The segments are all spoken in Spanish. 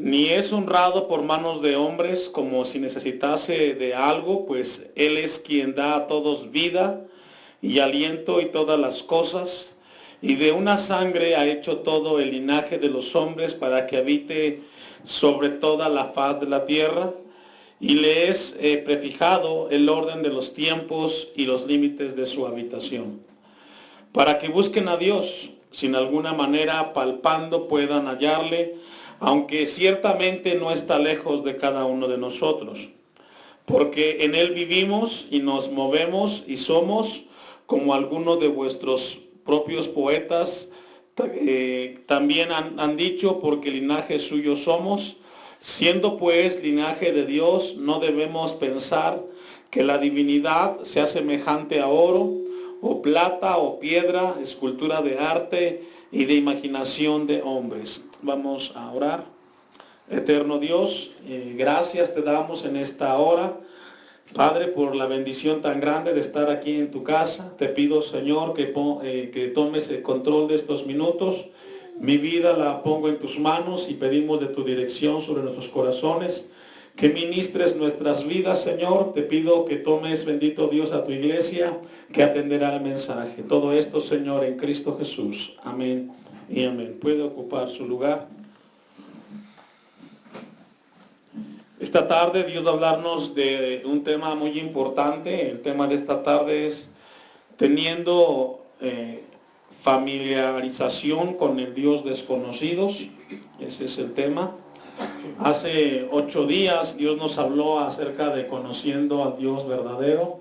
ni es honrado por manos de hombres como si necesitase de algo, pues Él es quien da a todos vida y aliento y todas las cosas, y de una sangre ha hecho todo el linaje de los hombres para que habite sobre toda la faz de la tierra, y le es prefijado el orden de los tiempos y los límites de su habitación, para que busquen a Dios, sin alguna manera palpando puedan hallarle, aunque ciertamente no está lejos de cada uno de nosotros, porque en Él vivimos y nos movemos y somos, como algunos de vuestros propios poetas también han dicho, porque linaje suyo somos. Siendo pues linaje de Dios, no debemos pensar que la divinidad sea semejante a oro, o plata, o piedra, escultura de arte y de imaginación de hombres. Vamos a orar. Eterno Dios, gracias te damos en esta hora, Padre, por la bendición tan grande de estar aquí en tu casa. Te pido, Señor, que tomes el control de estos minutos. Mi vida la pongo en tus manos y pedimos de tu dirección sobre nuestros corazones. Que ministres nuestras vidas, Señor. Te pido que tomes, bendito Dios, a tu iglesia, que atenderá el mensaje. Todo esto, Señor, en Cristo Jesús. Amén y amén. Puede ocupar su lugar. Esta tarde Dios va a hablarnos de un tema muy importante. El tema de esta tarde es teniendo familiarización con el Dios desconocidos. Ese es el tema. Hace 8 días Dios nos habló acerca de conociendo al Dios verdadero.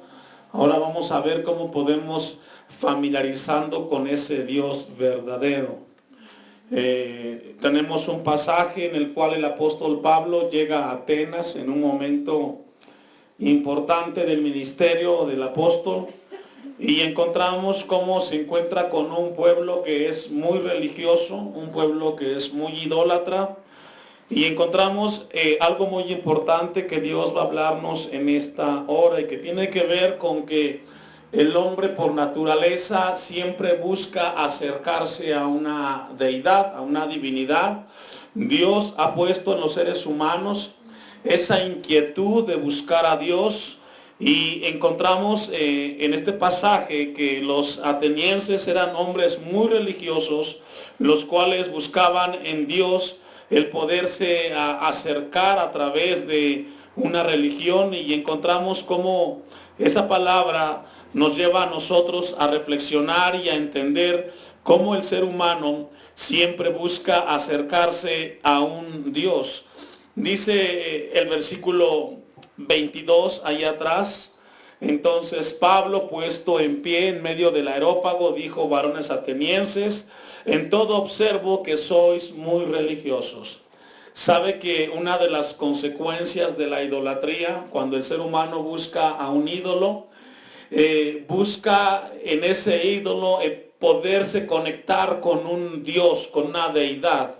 Ahora vamos a ver cómo podemos familiarizando con ese Dios verdadero. Tenemos un pasaje en el cual el apóstol Pablo llega a Atenas en un momento importante del ministerio del apóstol, y encontramos cómo se encuentra con un pueblo que es muy religioso, un pueblo que es muy idólatra, y encontramos algo muy importante que Dios va a hablarnos en esta hora y que tiene que ver con que el hombre por naturaleza siempre busca acercarse a una deidad, a una divinidad. Dios ha puesto en los seres humanos esa inquietud de buscar a Dios, y encontramos en este pasaje que los atenienses eran hombres muy religiosos, los cuales buscaban en Dios el poderse acercar a través de una religión, y encontramos cómo esa palabra nos lleva a nosotros a reflexionar y a entender cómo el ser humano siempre busca acercarse a un Dios. Dice el versículo 22 ahí atrás: entonces Pablo, puesto en pie en medio del areópago, dijo: varones atenienses, en todo observo que sois muy religiosos. Sabe que una de las consecuencias de la idolatría, cuando el ser humano busca a un ídolo, busca en ese ídolo poderse conectar con un Dios, con una deidad.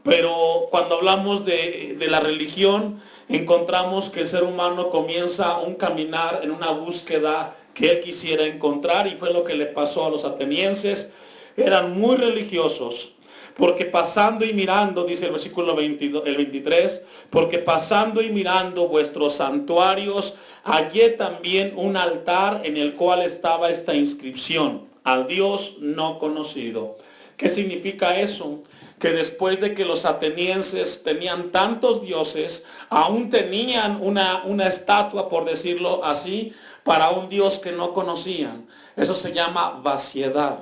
Pero cuando hablamos de la religión, encontramos que el ser humano comienza un caminar en una búsqueda que él quisiera encontrar, y fue lo que le pasó a los atenienses. Eran muy religiosos, porque pasando y mirando, dice el versículo 22, el 23, porque pasando y mirando vuestros santuarios, hallé también un altar en el cual estaba esta inscripción: al Dios no conocido. ¿Qué significa eso? Que después de que los atenienses tenían tantos dioses, aún tenían una estatua, por decirlo así, para un Dios que no conocían. Eso se llama vaciedad.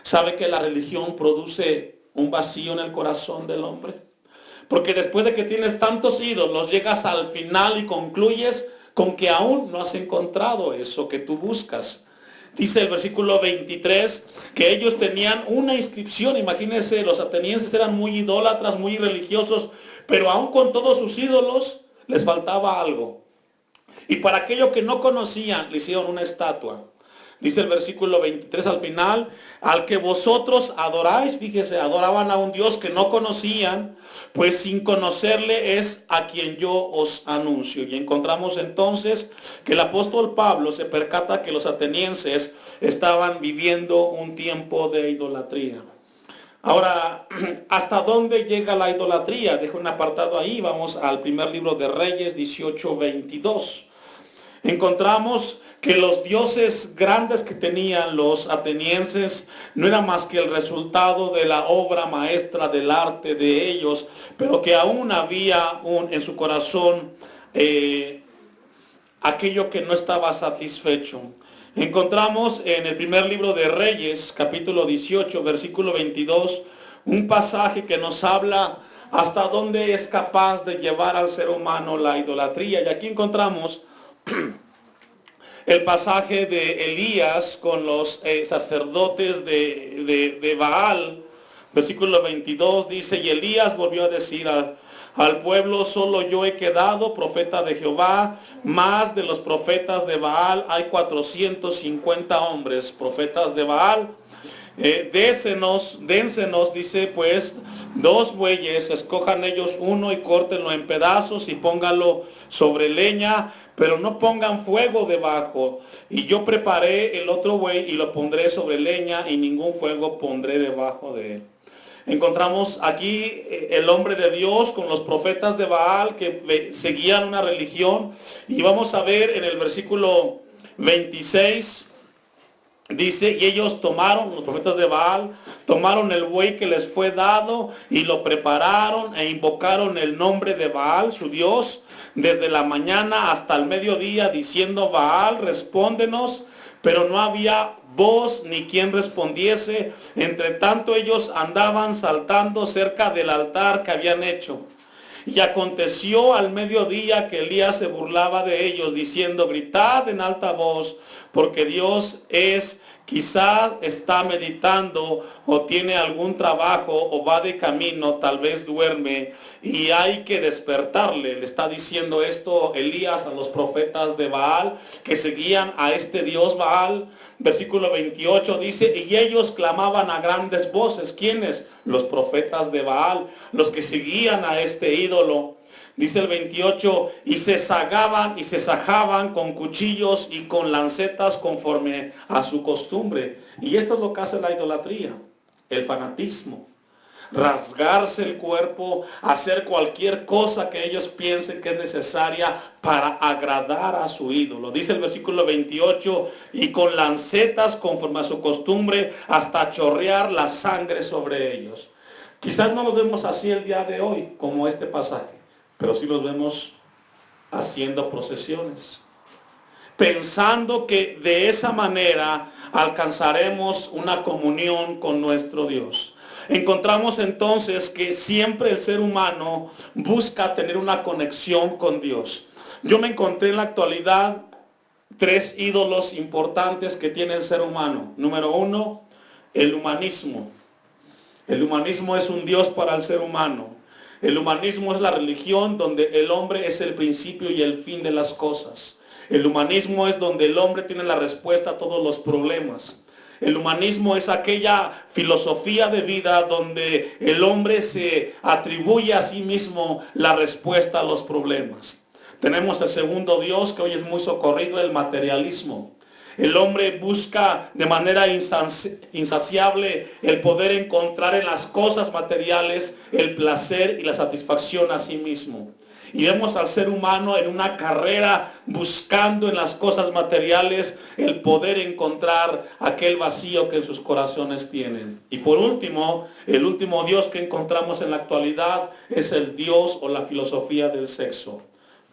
¿Sabe que la religión produce un vacío en el corazón del hombre? Porque después de que tienes tantos ídolos, llegas al final y concluyes con que aún no has encontrado eso que tú buscas. Dice el versículo 23 que ellos tenían una inscripción. Imagínense, los atenienses eran muy idólatras, muy religiosos, pero aún con todos sus ídolos les faltaba algo. Y para aquello que no conocían, le hicieron una estatua. Dice el versículo 23 al final: al que vosotros adoráis. Fíjese, adoraban a un Dios que no conocían, pues sin conocerle es a quien yo os anuncio. Y encontramos entonces que el apóstol Pablo se percata que los atenienses estaban viviendo un tiempo de idolatría. Ahora, ¿hasta dónde llega la idolatría? Dejo un apartado ahí, vamos al primer libro de Reyes 18:22. Encontramos que los dioses grandes que tenían los atenienses no era más que el resultado de la obra maestra del arte de ellos, pero que aún había en su corazón aquello que no estaba satisfecho. Encontramos en el primer libro de Reyes, capítulo 18, versículo 22, un pasaje que nos habla hasta dónde es capaz de llevar al ser humano la idolatría. Y aquí encontramos el pasaje de Elías con los sacerdotes de Baal. Versículo 22 dice, y Elías volvió a decir al pueblo, solo yo he quedado, profeta de Jehová, más de los profetas de Baal hay 450 hombres, profetas de Baal. Dénsenos, dice, pues, 2 bueyes, escojan ellos uno y córtenlo en pedazos y pónganlo sobre leña, pero no pongan fuego debajo. Y yo preparé el otro buey y lo pondré sobre leña y ningún fuego pondré debajo de él. Encontramos aquí el hombre de Dios con los profetas de Baal que seguían una religión. Y vamos a ver en el versículo 26, dice, y ellos tomaron, los profetas de Baal, tomaron el buey que les fue dado y lo prepararon e invocaron el nombre de Baal, su Dios, desde la mañana hasta el mediodía, diciendo, Baal, respóndenos. Pero no había voz ni quien respondiese. Entre tanto ellos andaban saltando cerca del altar que habían hecho. Y aconteció al mediodía que Elías se burlaba de ellos, diciendo, gritad en alta voz, porque Dios es, quizás está meditando o tiene algún trabajo o va de camino, tal vez duerme y hay que despertarle. Le está diciendo esto Elías a los profetas de Baal que seguían a este Dios Baal. Versículo 28 dice, y ellos clamaban a grandes voces. ¿Quiénes? Los profetas de Baal, los que seguían a este ídolo. Dice el 28, y se sagaban y se sajaban con cuchillos y con lancetas conforme a su costumbre. Y esto es lo que hace la idolatría, el fanatismo. Rasgarse el cuerpo, hacer cualquier cosa que ellos piensen que es necesaria para agradar a su ídolo. Dice el versículo 28, y con lancetas conforme a su costumbre hasta chorrear la sangre sobre ellos. Quizás no lo vemos así el día de hoy, como este pasaje, pero sí los vemos haciendo procesiones, pensando que de esa manera alcanzaremos una comunión con nuestro Dios. Encontramos entonces que siempre el ser humano busca tener una conexión con Dios. Yo me encontré en la actualidad 3 ídolos importantes que tiene el ser humano. Número 1, el humanismo. El humanismo es un Dios para el ser humano. El humanismo es la religión donde el hombre es el principio y el fin de las cosas. El humanismo es donde el hombre tiene la respuesta a todos los problemas. El humanismo es aquella filosofía de vida donde el hombre se atribuye a sí mismo la respuesta a los problemas. Tenemos el segundo Dios que hoy es muy socorrido, el materialismo. El hombre busca de manera insaciable el poder encontrar en las cosas materiales el placer y la satisfacción a sí mismo. Y vemos al ser humano en una carrera buscando en las cosas materiales el poder encontrar aquel vacío que en sus corazones tienen. Y por último, el último Dios que encontramos en la actualidad es el Dios o la filosofía del sexo.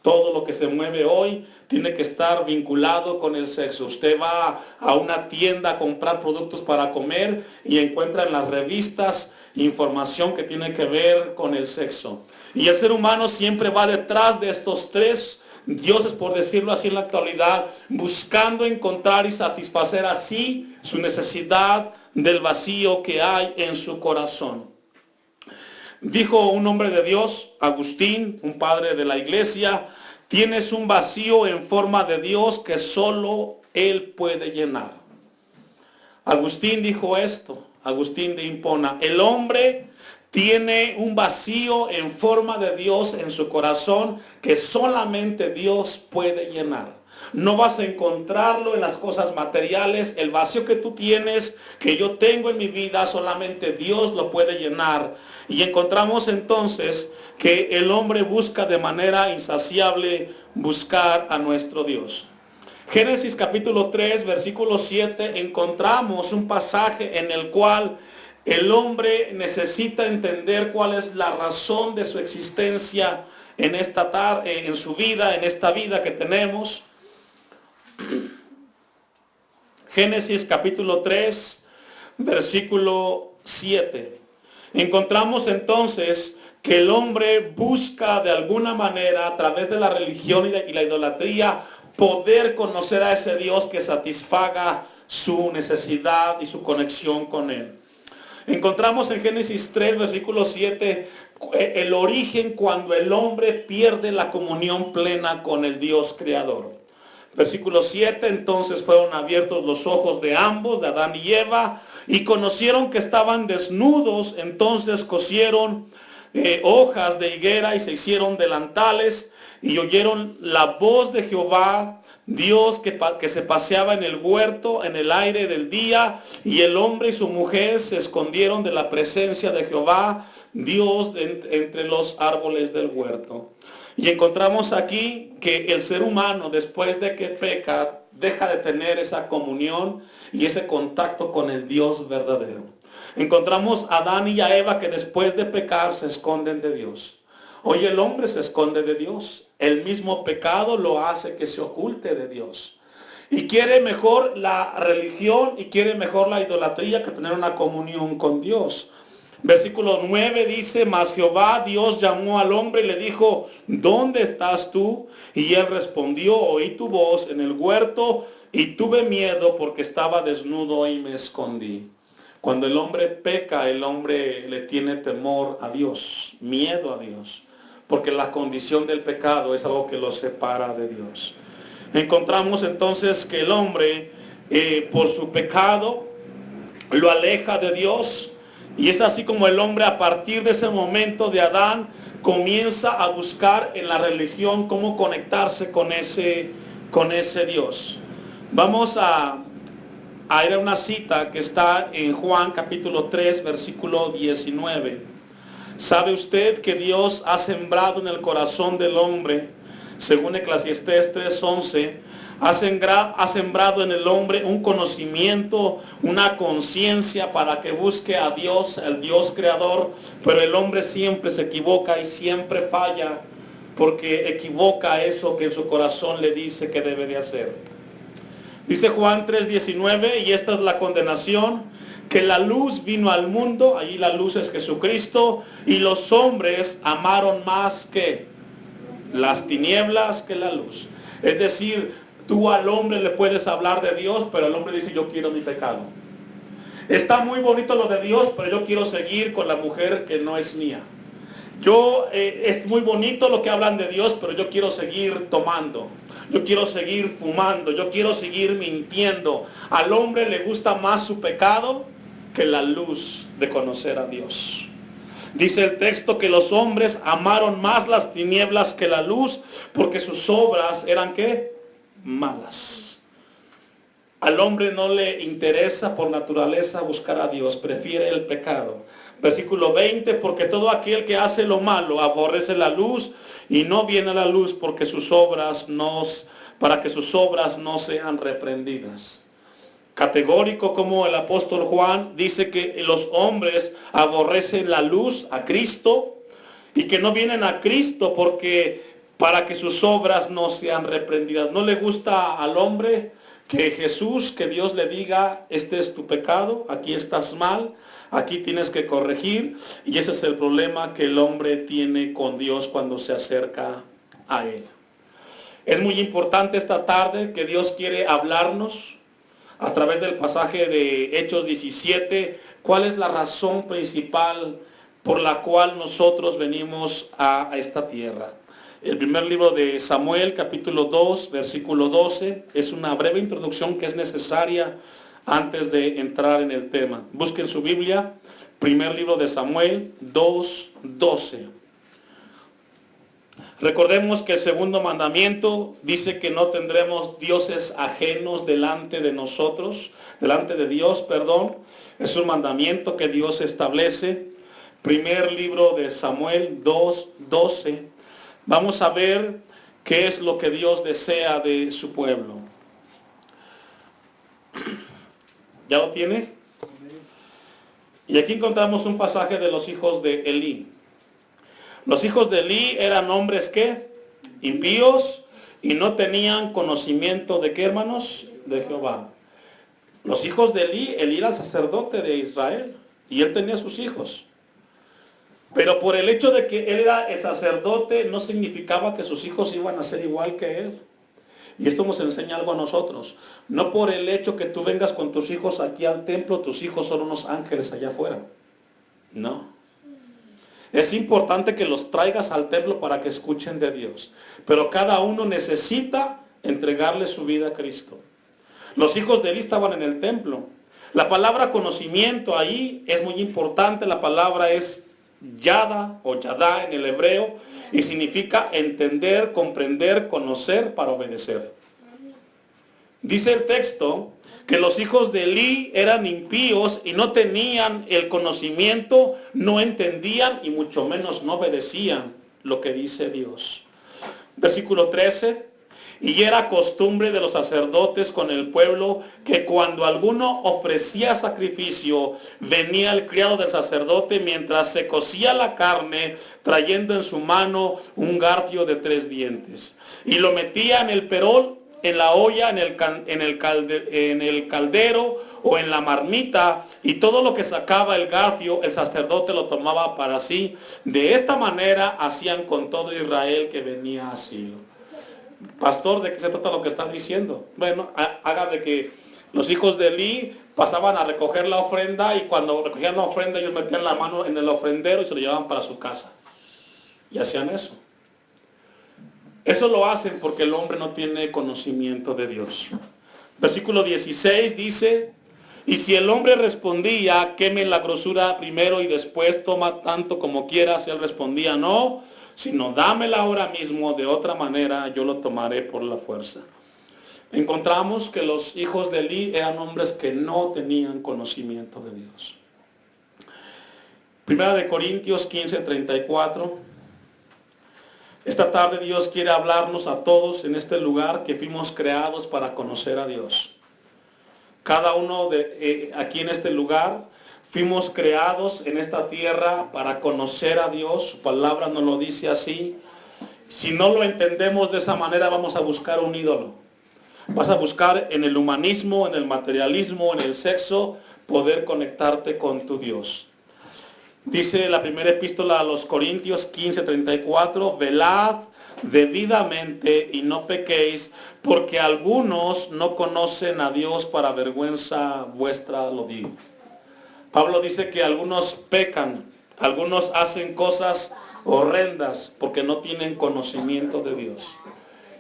Todo lo que se mueve hoy tiene que estar vinculado con el sexo. Usted va a una tienda a comprar productos para comer y encuentra en las revistas información que tiene que ver con el sexo. Y el ser humano siempre va detrás de estos 3 dioses, por decirlo así en la actualidad, buscando encontrar y satisfacer así su necesidad del vacío que hay en su corazón. Dijo un hombre de Dios, Agustín, un padre de la iglesia, tienes un vacío en forma de Dios que solo Él puede llenar. Agustín dijo esto, Agustín de Hipona, el hombre tiene un vacío en forma de Dios en su corazón que solamente Dios puede llenar. No vas a encontrarlo en las cosas materiales. El vacío que tú tienes, que yo tengo en mi vida, solamente Dios lo puede llenar. Y encontramos entonces que el hombre busca de manera insaciable buscar a nuestro Dios. Génesis capítulo 3, versículo 7, encontramos un pasaje en el cual el hombre necesita entender cuál es la razón de su existencia en esta tarde, en su vida, en esta vida que tenemos. Génesis capítulo 3, versículo 7. Encontramos entonces que el hombre busca de alguna manera a través de la religión y la idolatría poder conocer a ese Dios que satisfaga su necesidad y su conexión con él. Encontramos en Génesis 3, versículo 7, el origen cuando el hombre pierde la comunión plena con el Dios creador. Versículo 7, entonces fueron abiertos los ojos de ambos, de Adán y Eva, y conocieron que estaban desnudos, entonces cosieron hojas de higuera y se hicieron delantales, y oyeron la voz de Jehová, Dios que se paseaba en el huerto, en el aire del día, y el hombre y su mujer se escondieron de la presencia de Jehová, Dios entre los árboles del huerto. Y encontramos aquí que el ser humano, después de que peca, deja de tener esa comunión y ese contacto con el Dios verdadero. Encontramos a Adán y a Eva que después de pecar se esconden de Dios. Hoy el hombre se esconde de Dios. El mismo pecado lo hace que se oculte de Dios. Y quiere mejor la religión y quiere mejor la idolatría que tener una comunión con Dios. Versículo 9 dice, mas Jehová Dios llamó al hombre y le dijo, ¿dónde estás tú? Y él respondió, oí tu voz en el huerto y tuve miedo porque estaba desnudo y me escondí. Cuando el hombre peca, el hombre le tiene temor a Dios, miedo a Dios, porque la condición del pecado es algo que lo separa de Dios. Encontramos entonces que el hombre, por su pecado, lo aleja de Dios. Y es así como el hombre a partir de ese momento de Adán comienza a buscar en la religión cómo conectarse con ese Dios. Vamos a ir a una cita que está en Juan capítulo 3 versículo 19. ¿Sabe usted que Dios ha sembrado en el corazón del hombre, según Eclesiastés 3:11, ha sembrado en el hombre un conocimiento, una conciencia para que busque a Dios, el Dios creador? Pero el hombre siempre se equivoca y siempre falla porque equivoca eso que en su corazón le dice que debe de hacer. Dice Juan 3:19, y esta es la condenación, que la luz vino al mundo, allí la luz es Jesucristo, y los hombres amaron más que las tinieblas que la luz. Es decir, tú al hombre le puedes hablar de Dios, pero el hombre dice, yo quiero mi pecado. Está muy bonito lo de Dios, pero yo quiero seguir con la mujer que no es mía. Es muy bonito lo que hablan de Dios, pero yo quiero seguir tomando. Yo quiero seguir fumando. Yo quiero seguir mintiendo. Al hombre le gusta más su pecado que la luz de conocer a Dios. Dice el texto que los hombres amaron más las tinieblas que la luz, porque sus obras eran ¿qué? Malas. Al hombre no le interesa por naturaleza buscar a Dios, prefiere el pecado. Versículo 20, porque todo aquel que hace lo malo aborrece la luz y no viene a la luz para que sus obras no sean reprendidas. Categórico como el apóstol Juan dice que los hombres aborrecen la luz, a Cristo, y que no vienen a Cristo para que sus obras no sean reprendidas. No le gusta al hombre que Jesús, que Dios le diga, este es tu pecado, aquí estás mal, aquí tienes que corregir, y ese es el problema que el hombre tiene con Dios cuando se acerca a Él. Es muy importante esta tarde que Dios quiere hablarnos a través del pasaje de Hechos 17, cuál es la razón principal por la cual nosotros venimos a esta tierra. El primer libro de Samuel, capítulo 2, versículo 12, es una breve introducción que es necesaria antes de entrar en el tema. Busquen su Biblia, Primer libro de Samuel 2:12. Recordemos que el segundo mandamiento dice que no tendremos dioses ajenos delante de nosotros, delante de Dios, perdón. Es un mandamiento que Dios establece. Primer libro de Samuel 2:12. Vamos a ver qué es lo que Dios desea de su pueblo. ¿Ya lo tiene? Y aquí encontramos un pasaje de los hijos de Elí. Los hijos de Elí eran hombres ¿qué? Impíos y no tenían conocimiento de ¿qué, hermanos? De Jehová. Los hijos de Elí era el sacerdote de Israel y él tenía sus hijos. Pero por el hecho de que él era el sacerdote no significaba que sus hijos iban a ser igual que él. Y esto nos enseña algo a nosotros. No por el hecho que tú vengas con tus hijos aquí al templo, tus hijos son unos ángeles allá afuera. No. Es importante que los traigas al templo para que escuchen de Dios. Pero cada uno necesita entregarle su vida a Cristo. Los hijos de Elí estaban en el templo. La palabra conocimiento ahí es muy importante. La palabra es yada o yadá en el hebreo y significa entender, comprender, conocer para obedecer. Dice el texto que los hijos de Elí eran impíos y no tenían el conocimiento, no entendían y mucho menos no obedecían lo que dice Dios. Versículo 13. Y era costumbre de los sacerdotes con el pueblo que cuando alguno ofrecía sacrificio, venía el criado del sacerdote mientras se cocía la carne, trayendo en su mano un garfio de 3 dientes. Y lo metía en el perol, en la olla, en el caldero o en la marmita, y todo lo que sacaba el garfio, el sacerdote lo tomaba para sí. De esta manera hacían con todo Israel que venía a Silo. Pastor, ¿de qué se trata lo que están diciendo? Bueno, haga de que los hijos de Elí pasaban a recoger la ofrenda y cuando recogían la ofrenda ellos metían la mano en el ofrendero y se lo llevaban para su casa. Y hacían eso. Eso lo hacen porque el hombre no tiene conocimiento de Dios. Versículo 16 dice, y si el hombre respondía, queme la grosura primero y después toma tanto como quieras, él respondía, no, sino dámela ahora mismo, de otra manera yo lo tomaré por la fuerza. Encontramos que los hijos de Elí eran hombres que no tenían conocimiento de Dios. Primera de Corintios 15:34. Esta tarde Dios quiere hablarnos a todos en este lugar que fuimos creados para conocer a Dios. Cada uno de aquí en este lugar fuimos creados en esta tierra para conocer a Dios. Su palabra nos lo dice así. Si no lo entendemos de esa manera, vamos a buscar un ídolo. Vas a buscar en el humanismo, en el materialismo, en el sexo, poder conectarte con tu Dios. Dice la primera epístola a los Corintios 15:34, velad debidamente y no pequéis, porque algunos no conocen a Dios, para vergüenza vuestra lo digo. Pablo dice que algunos pecan, algunos hacen cosas horrendas porque no tienen conocimiento de Dios.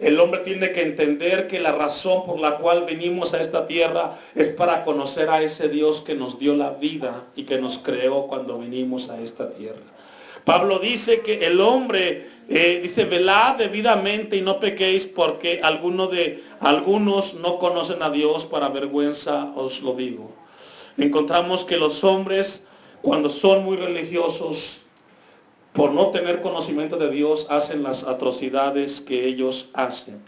El hombre tiene que entender que la razón por la cual venimos a esta tierra es para conocer a ese Dios que nos dio la vida y que nos creó cuando vinimos a esta tierra. Pablo dice que el hombre, dice, velad debidamente y no pequéis, porque algunos no conocen a Dios, para vergüenza os lo digo. Encontramos que los hombres, cuando son muy religiosos, por no tener conocimiento de Dios, hacen las atrocidades que ellos hacen.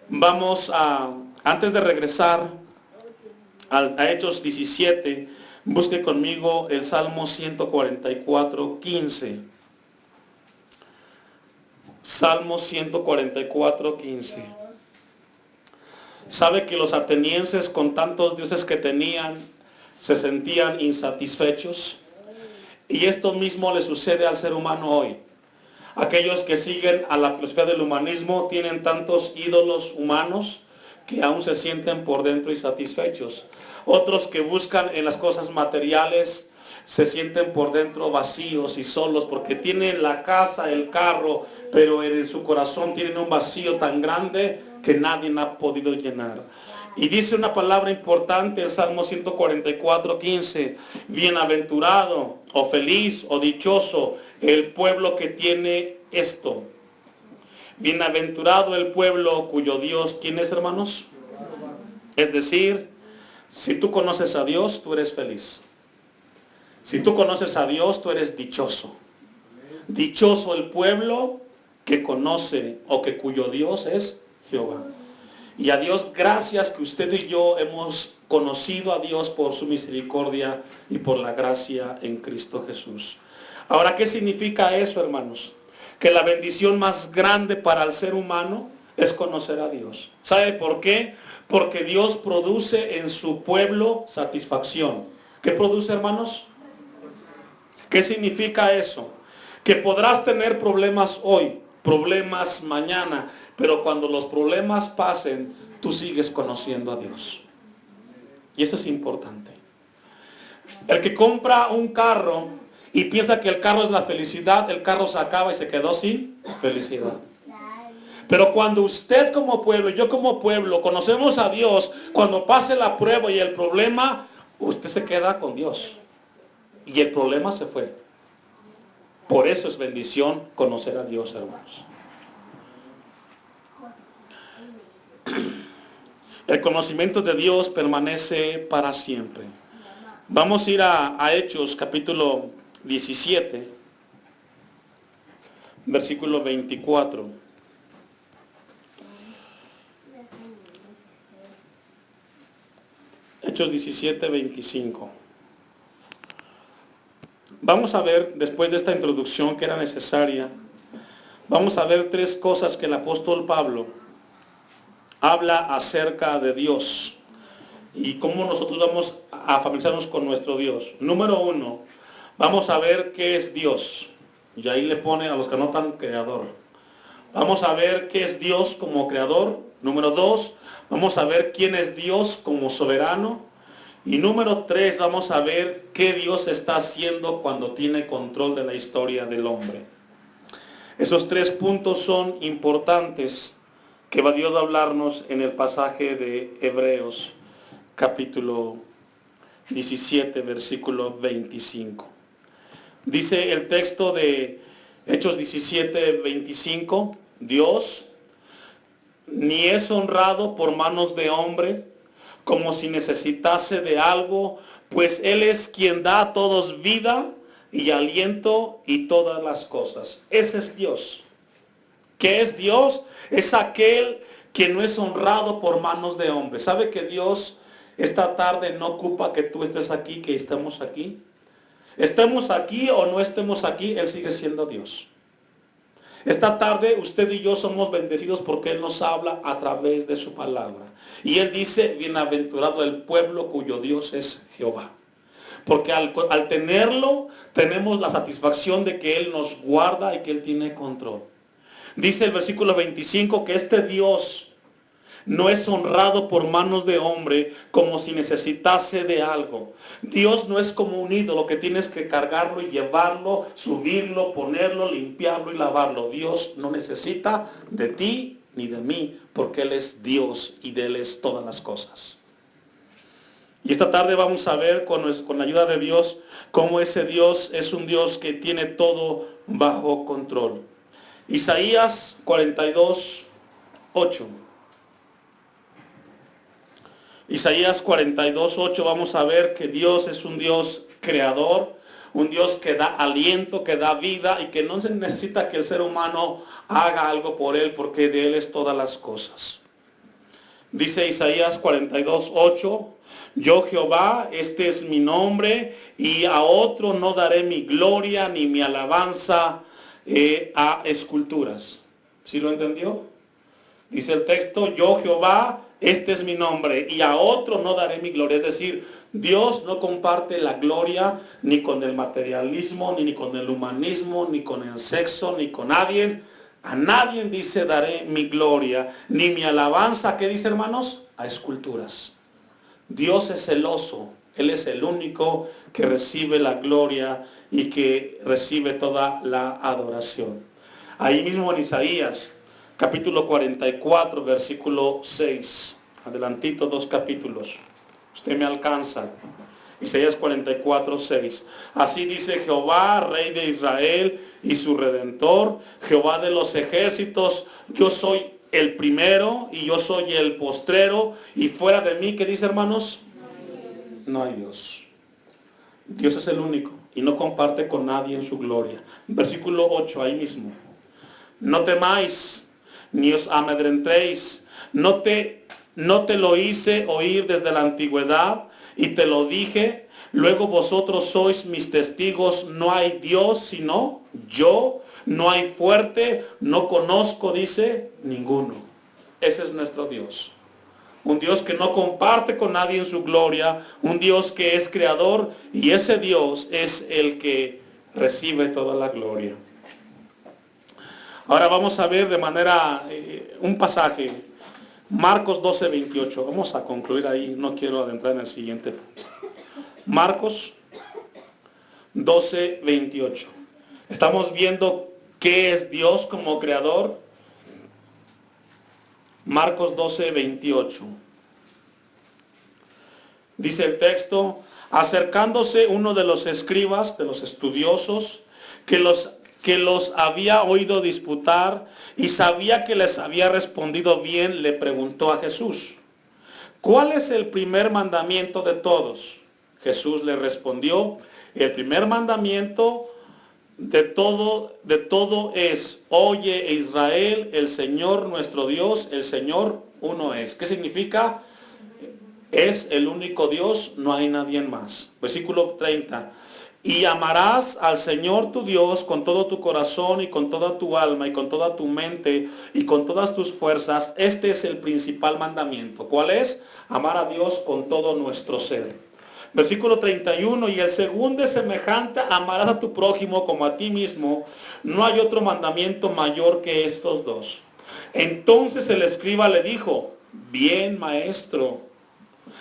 Vamos antes de regresar a Hechos 17, busque conmigo el Salmo 144:15. Salmo 144:15. Sabe que los atenienses, con tantos dioses que tenían, se sentían insatisfechos. Y esto mismo le sucede al ser humano hoy. Aquellos que siguen a la filosofía del humanismo tienen tantos ídolos humanos que aún se sienten por dentro insatisfechos. Otros que buscan en las cosas materiales se sienten por dentro vacíos y solos porque tienen la casa, el carro, pero en su corazón tienen un vacío tan grande que nadie ha podido llenar. Y dice una palabra importante en Salmo 144:15. Bienaventurado o feliz o dichoso el pueblo que tiene esto. Bienaventurado el pueblo cuyo Dios, ¿quién es, hermanos? Es decir, si tú conoces a Dios, tú eres feliz. Si tú conoces a Dios, tú eres dichoso. Dichoso el pueblo que conoce o que cuyo Dios es Jehová. Y a Dios, gracias que usted y yo hemos conocido a Dios por su misericordia y por la gracia en Cristo Jesús. Ahora, ¿qué significa eso, hermanos? Que la bendición más grande para el ser humano es conocer a Dios. ¿Sabe por qué? Porque Dios produce en su pueblo satisfacción. ¿Qué produce, hermanos? ¿Qué significa eso? Que podrás tener problemas hoy, problemas mañana, pero cuando los problemas pasen, tú sigues conociendo a Dios. Y eso es importante. El que compra un carro y piensa que el carro es la felicidad, el carro se acaba y se quedó sin felicidad. Pero cuando usted como pueblo, yo como pueblo, conocemos a Dios, cuando pase la prueba y el problema, usted se queda con Dios. Y el problema se fue. Por eso es bendición conocer a Dios, hermanos. El conocimiento de Dios permanece para siempre. Vamos a ir a Hechos capítulo 17, versículo 24. Hechos 17, 25. Vamos a ver, después de esta introducción que era necesaria, vamos a ver tres cosas que el apóstol Pablo habla acerca de Dios y cómo nosotros vamos a familiarizarnos con nuestro Dios. Número uno, vamos a ver qué es Dios. Y ahí le pone a los que anotan creador. Vamos a ver qué es Dios como creador. Número dos, vamos a ver quién es Dios como soberano. Y número tres, vamos a ver qué Dios está haciendo cuando tiene control de la historia del hombre. Esos tres puntos son importantes que va Dios a hablarnos en el pasaje de Hebreos, capítulo 17, versículo 25. Dice el texto de Hechos 17, 25, Dios ni es honrado por manos de hombre, como si necesitase de algo, pues Él es quien da a todos vida y aliento y todas las cosas. Ese es Dios. ¿Qué es Dios? Es aquel que no es honrado por manos de hombre. ¿Sabe que Dios esta tarde no ocupa que tú estés aquí, que estemos aquí? Estemos aquí o no estemos aquí, Él sigue siendo Dios. Esta tarde usted y yo somos bendecidos porque Él nos habla a través de su palabra. Y Él dice, bienaventurado el pueblo cuyo Dios es Jehová. Porque al tenerlo, tenemos la satisfacción de que Él nos guarda y que Él tiene control. Dice el versículo 25 que este Dios no es honrado por manos de hombre como si necesitase de algo. Dios no es como un ídolo que tienes que cargarlo y llevarlo, subirlo, ponerlo, limpiarlo y lavarlo. Dios no necesita de ti ni de mí porque Él es Dios y de Él es todas las cosas. Y esta tarde vamos a ver con la ayuda de Dios cómo ese Dios es un Dios que tiene todo bajo control. Isaías 42, 8. Isaías 42:8 vamos a ver que Dios es un Dios creador, un Dios que da aliento, que da vida y que no se necesita que el ser humano haga algo por Él porque de Él es todas las cosas. Dice Isaías 42:8, yo Jehová, este es mi nombre y a otro no daré mi gloria ni mi alabanza a esculturas. ¿Sí lo entendió? Dice el texto, yo Jehová, este es mi nombre, y a otro no daré mi gloria. Es decir, Dios no comparte la gloria ni con el materialismo, ni con el humanismo, ni con el sexo, ni con nadie. A nadie dice daré mi gloria, ni mi alabanza. ¿Qué dice, hermanos? A esculturas. Dios es celoso. Él es el único que recibe la gloria y que recibe toda la adoración. Ahí mismo en Isaías, capítulo 44, versículo 6. adelantito 2 capítulos. Usted me alcanza. Isaías 44:6. Así dice Jehová, Rey de Israel y su Redentor, Jehová de los ejércitos, yo soy el primero y yo soy el postrero, y fuera de mí, ¿qué dice, hermanos? No hay Dios. Dios es el único y no comparte con nadie en su gloria. Versículo 8, ahí mismo. No temáis, ni os amedrentéis. No te lo hice oír desde la antigüedad, y te lo dije. Luego vosotros sois mis testigos. No hay Dios sino yo. No hay fuerte, no conozco, dice, ninguno. Ese es nuestro Dios. Un Dios que no comparte con nadie en su gloria. Un Dios que es creador, y ese Dios es el que recibe toda la gloria. Ahora vamos a ver de manera, un pasaje, Marcos 12:28. Vamos a concluir ahí, no quiero adentrar en el siguiente punto. Marcos 12:28. Estamos viendo qué es Dios como creador. Marcos 12:28. Dice el texto: acercándose uno de los escribas, de los estudiosos, que los había oído disputar y sabía que les había respondido bien, le preguntó a Jesús: ¿cuál es el primer mandamiento de todos? Jesús le respondió: el primer mandamiento de todo es: oye Israel, el Señor nuestro Dios, el Señor uno es. ¿Qué significa? Es el único Dios, no hay nadie más. Versículo 30. Y amarás al Señor tu Dios con todo tu corazón y con toda tu alma y con toda tu mente y con todas tus fuerzas. Este es el principal mandamiento. ¿Cuál es? Amar a Dios con todo nuestro ser. Versículo 31. Y el segundo es semejante: amarás a tu prójimo como a ti mismo. No hay otro mandamiento mayor que estos dos. Entonces el escriba le dijo: bien, maestro,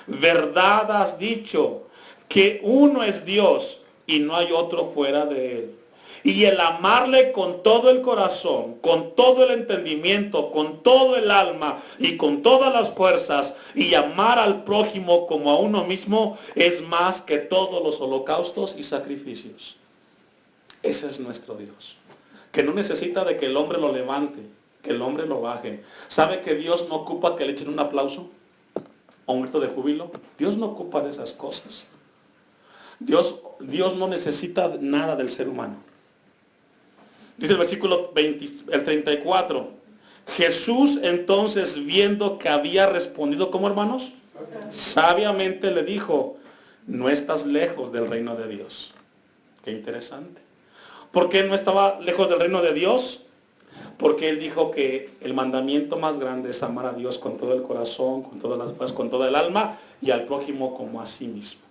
verdad has dicho, que uno es Dios y no hay otro fuera de él. Y el amarle con todo el corazón, con todo el entendimiento, con todo el alma y con todas las fuerzas, y amar al prójimo como a uno mismo, es más que todos los holocaustos y sacrificios. Ese es nuestro Dios, que no necesita de que el hombre lo levante, que el hombre lo baje. ¿Sabe que Dios no ocupa que le echen un aplauso o un grito de júbilo? Dios no ocupa de esas cosas. Dios no necesita nada del ser humano. Dice el versículo 34. Jesús entonces, viendo que había respondido, ¿cómo, hermanos? Sabiamente le dijo: no estás lejos del reino de Dios. Qué interesante. ¿Por qué no estaba lejos del reino de Dios? Porque él dijo que el mandamiento más grande es amar a Dios con todo el corazón, con todas las fuerzas, con toda el alma, y al prójimo como a sí mismo.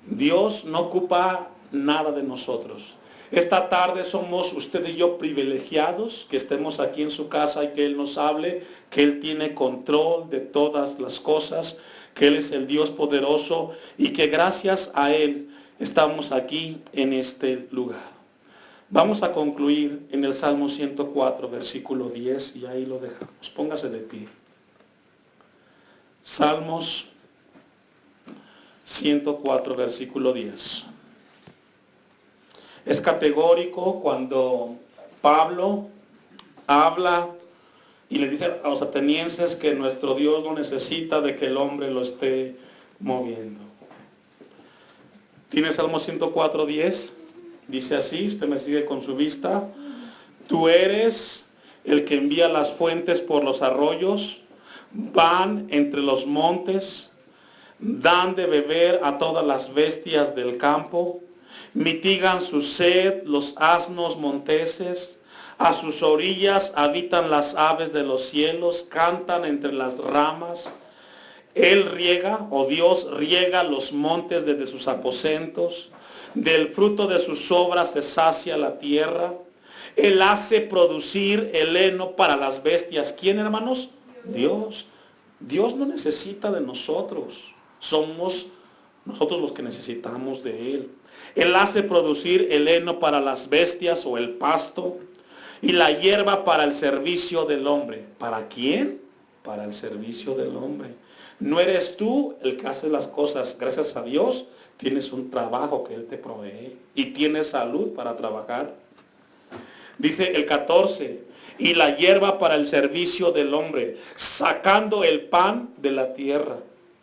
Dios no ocupa nada de nosotros. Esta tarde somos usted y yo privilegiados que estemos aquí en su casa y que Él nos hable, que Él tiene control de todas las cosas, que Él es el Dios poderoso y que gracias a Él estamos aquí en este lugar. Vamos a concluir en el Salmo 104, versículo 10, y ahí lo dejamos. Póngase de pie. Salmos 104, versículo 10. Es categórico cuando Pablo habla y le dice a los atenienses que nuestro Dios no necesita de que el hombre lo esté moviendo. ¿Tiene Salmo 104, 10? Dice así, usted me sigue con su vista: tú eres el que envía las fuentes por los arroyos, van entre los montes, dan de beber a todas las bestias del campo, mitigan su sed los asnos monteses, a sus orillas habitan las aves de los cielos, cantan entre las ramas. Él riega, o Dios riega los montes desde sus aposentos, del fruto de sus obras se sacia la tierra. Él hace producir el heno para las bestias. ¿Quién, hermanos? Dios. Dios no necesita de nosotros. Somos nosotros los que necesitamos de Él. Él hace producir el heno para las bestias o el pasto y la hierba para el servicio del hombre. ¿Para quién? para el servicio del hombre. No eres tú el que hace las cosas. Gracias a Dios tienes un trabajo que Él te provee y tienes salud para trabajar. Dice el 14, y la hierba para el servicio del hombre, sacando el pan de la tierra.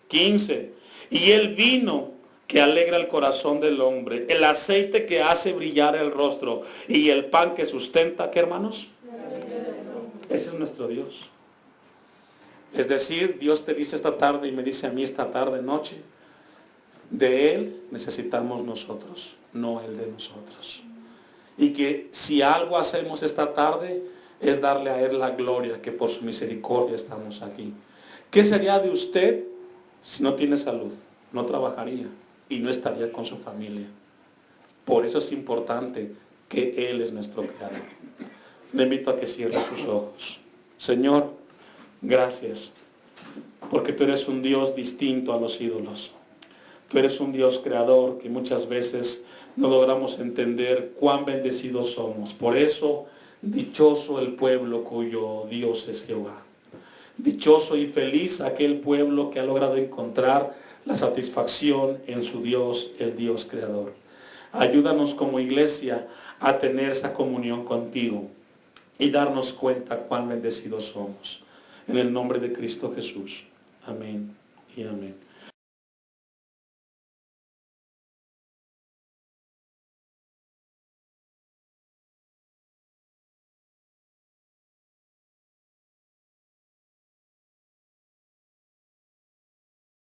15, y el vino que alegra el corazón del hombre, el aceite que hace brillar el rostro y el pan que sustenta, ¿qué, hermanos? Ese es nuestro Dios. Es decir, Dios te dice esta tarde y me dice a mí esta tarde, noche, de Él necesitamos nosotros, no Él de nosotros. Y que si algo hacemos esta tarde es darle a Él la gloria, que por su misericordia estamos aquí. ¿Qué sería de usted si no tiene salud? No trabajaría y no estaría con su familia. Por eso es importante que Él es nuestro creador. Le invito a que cierre sus ojos. Señor, gracias, porque tú eres un Dios distinto a los ídolos. Tú eres un Dios creador que muchas veces no logramos entender cuán bendecidos somos. Por eso, dichoso el pueblo cuyo Dios es Jehová. Dichoso y feliz aquel pueblo que ha logrado encontrar la satisfacción en su Dios, el Dios creador. Ayúdanos como iglesia a tener esa comunión contigo y darnos cuenta cuán bendecidos somos. En el nombre de Cristo Jesús. Amén y amén.